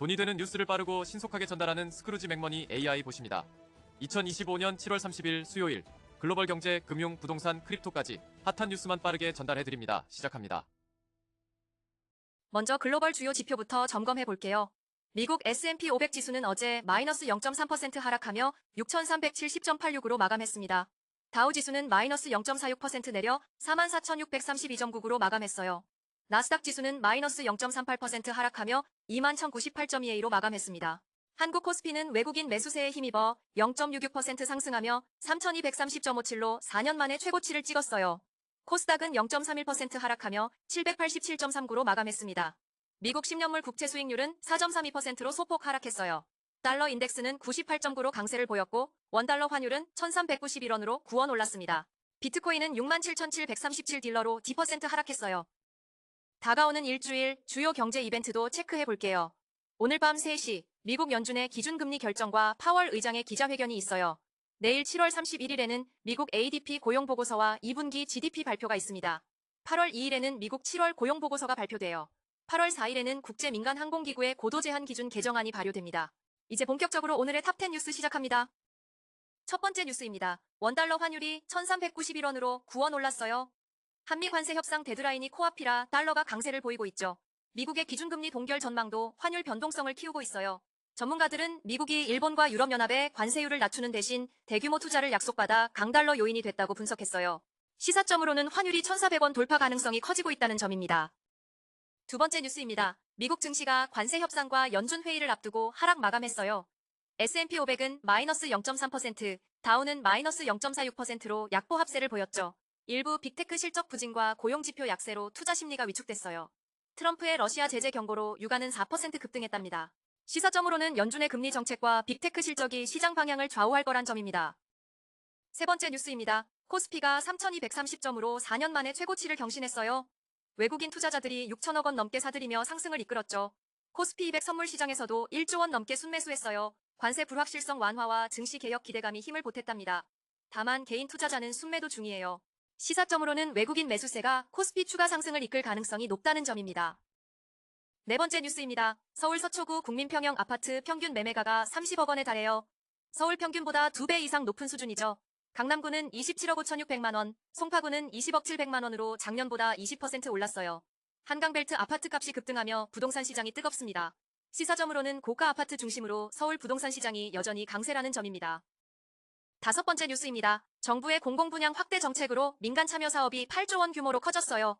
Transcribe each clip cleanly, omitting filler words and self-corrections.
돈이 되는 뉴스를 빠르고 신속하게 전달하는 스크루지 맥머니 AI 보십니다. 2025년 7월 30일 수요일 글로벌 경제, 금융, 부동산, 크립토까지 핫한 뉴스만 빠르게 전달해드립니다. 시작합니다. 먼저 글로벌 주요 지표부터 점검해 볼게요. 미국 S&P 500 지수는 어제 마이너스 0.3% 하락하며 6,370.86으로 마감했습니다. 다우 지수는 마이너스 0.46% 내려 44,632.99로 마감했어요. 나스닥 지수는 마이너스 0.38% 하락하며 21,098.22로 마감했습니다. 한국 코스피는 외국인 매수세에 힘입어 0.66% 상승하며 3,230.57로 4년 만에 최고치를 찍었어요. 코스닥은 0.31% 하락하며 787.39로 마감했습니다. 미국 10년물 국채 수익률은 4.32%로 소폭 하락했어요. 달러 인덱스는 98.9로 강세를 보였고 원달러 환율은 1,391원으로 9원 올랐습니다. 비트코인은 67,737딜러로 D% 하락했어요. 다가오는 일주일 주요 경제 이벤트도 체크해 볼게요. 오늘 밤 3시 미국 연준의 기준금리 결정과 파월 의장의 기자회견이 있어요. 내일 7월 31일에는 미국 ADP 고용보고서와 2분기 GDP 발표가 있습니다. 8월 2일에는 미국 7월 고용보고서가 발표돼요. 8월 4일에는 국제민간항공기구의 고도제한 기준 개정안이 발효됩니다. 이제 본격적으로 오늘의 탑10 뉴스 시작합니다. 첫 번째 뉴스입니다. 원달러 환율이 1,391원으로 9원 올랐어요. 한미 관세 협상 데드라인이 코앞이라 달러가 강세를 보이고 있죠. 미국의 기준금리 동결 전망도 환율 변동성을 키우고 있어요. 전문가들은 미국이 일본과 유럽연합에 관세율을 낮추는 대신 대규모 투자를 약속받아 강달러 요인이 됐다고 분석했어요. 시사점으로는 환율이 1,400원 돌파 가능성이 커지고 있다는 점입니다. 두 번째 뉴스입니다. 미국 증시가 관세 협상과 연준 회의를 앞두고 하락 마감했어요. S&P 500은 마이너스 0.3%, 다우는 마이너스 0.46%로 약보 합세를 보였죠. 일부 빅테크 실적 부진과 고용지표 약세로 투자 심리가 위축됐어요. 트럼프의 러시아 제재 경고로 유가는 4% 급등했답니다. 시사점으로는 연준의 금리 정책과 빅테크 실적이 시장 방향을 좌우할 거란 점입니다. 세 번째 뉴스입니다. 코스피가 3,230점으로 4년 만에 최고치를 경신했어요. 외국인 투자자들이 6천억 원 넘게 사들이며 상승을 이끌었죠. 코스피 200 선물 시장에서도 1조 원 넘게 순매수했어요. 관세 불확실성 완화와 증시 개혁 기대감이 힘을 보탰답니다. 다만 개인 투자자는 순매도 중이에요. 시사점으로는 외국인 매수세가 코스피 추가 상승을 이끌 가능성이 높다는 점입니다. 네 번째 뉴스입니다. 서울 서초구 국민평형 아파트 평균 매매가가 30억 원에 달해요. 서울 평균보다 2배 이상 높은 수준이죠. 강남구는 27억 5,600만 원, 송파구는 20억 700만 원으로 작년보다 20% 올랐어요. 한강벨트 아파트 값이 급등하며 부동산 시장이 뜨겁습니다. 시사점으로는 고가 아파트 중심으로 서울 부동산 시장이 여전히 강세라는 점입니다. 다섯 번째 뉴스입니다. 정부의 공공분양 확대 정책으로 민간 참여 사업이 8조 원 규모로 커졌어요.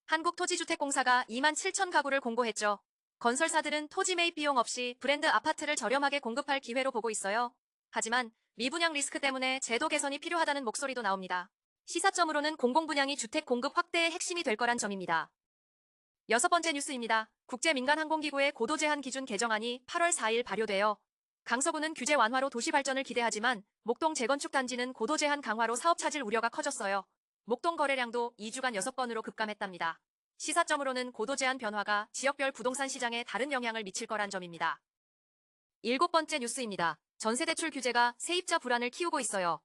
한국토지주택공사가 2만 7천 가구를 공고했죠. 건설사들은 토지 매입 비용 없이 브랜드 아파트를 저렴하게 공급할 기회로 보고 있어요. 하지만 미분양 리스크 때문에 제도 개선이 필요하다는 목소리도 나옵니다. 시사점으로는 공공분양이 주택 공급 확대의 핵심이 될 거란 점입니다. 여섯 번째 뉴스입니다. 국제민간항공기구의 고도제한 기준 개정안이 8월 4일 발효되어 강서구는 규제 완화로 도시 발전을 기대하지만 목동 재건축 단지는 고도제한 강화로 사업 차질 우려가 커졌어요. 목동 거래량도 2주간 6건으로 급감했답니다. 시사점으로는 고도제한 변화가 지역별 부동산 시장에 다른 영향을 미칠 거란 점입니다. 일곱 번째 뉴스입니다. 전세대출 규제가 세입자 불안을 키우고 있어요.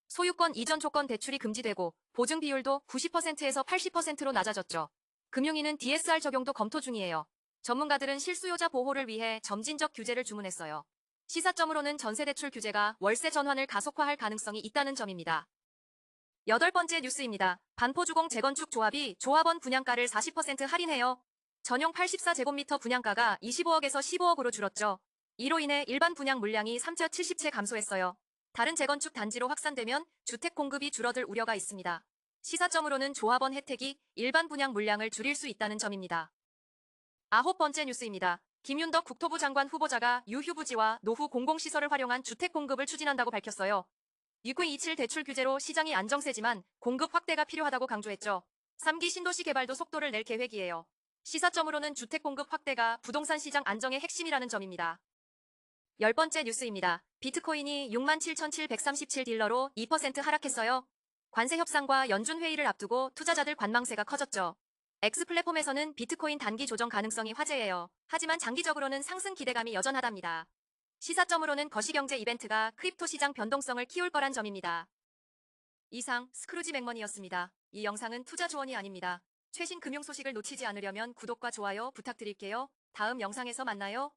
소유권 이전 조건 대출이 금지되고 보증 비율도 90%에서 80%로 낮아졌죠. 금융위는 DSR 적용도 검토 중이에요. 전문가들은 실수요자 보호를 위해 점진적 규제를 주문했어요. 시사점으로는 전세대출 규제가 월세 전환을 가속화할 가능성이 있다는 점입니다. 여덟 번째 뉴스입니다. 반포주공 재건축 조합이 조합원 분양가를 40% 할인해요. 전용 84제곱미터 분양가가 25억에서 15억으로 줄었죠. 이로 인해 일반 분양 물량이 3,070채 감소했어요. 다른 재건축 단지로 확산되면 주택 공급이 줄어들 우려가 있습니다. 시사점으로는 조합원 혜택이 일반 분양 물량을 줄일 수 있다는 점입니다. 아홉 번째 뉴스입니다. 김윤덕 국토부 장관 후보자가 유휴부지와 노후 공공시설을 활용한 주택 공급을 추진한다고 밝혔어요. 6927 대출 규제로 시장이 안정세지만 공급 확대가 필요하다고 강조했죠. 3기 신도시 개발도 속도를 낼 계획이에요. 시사점으로는 주택 공급 확대가 부동산 시장 안정의 핵심이라는 점입니다. 열 번째 뉴스입니다. 비트코인이 67,737딜러로 2% 하락했어요. 관세 협상과 연준 회의를 앞두고 투자자들 관망세가 커졌죠. X 플랫폼에서는 비트코인 단기 조정 가능성이 화제예요. 하지만 장기적으로는 상승 기대감이 여전하답니다. 시사점으로는 거시경제 이벤트가 크립토 시장 변동성을 키울 거란 점입니다. 이상 스크루지 맥머니였습니다. 이 영상은 투자 조언이 아닙니다. 최신 금융 소식을 놓치지 않으려면 구독과 좋아요 부탁드릴게요. 다음 영상에서 만나요.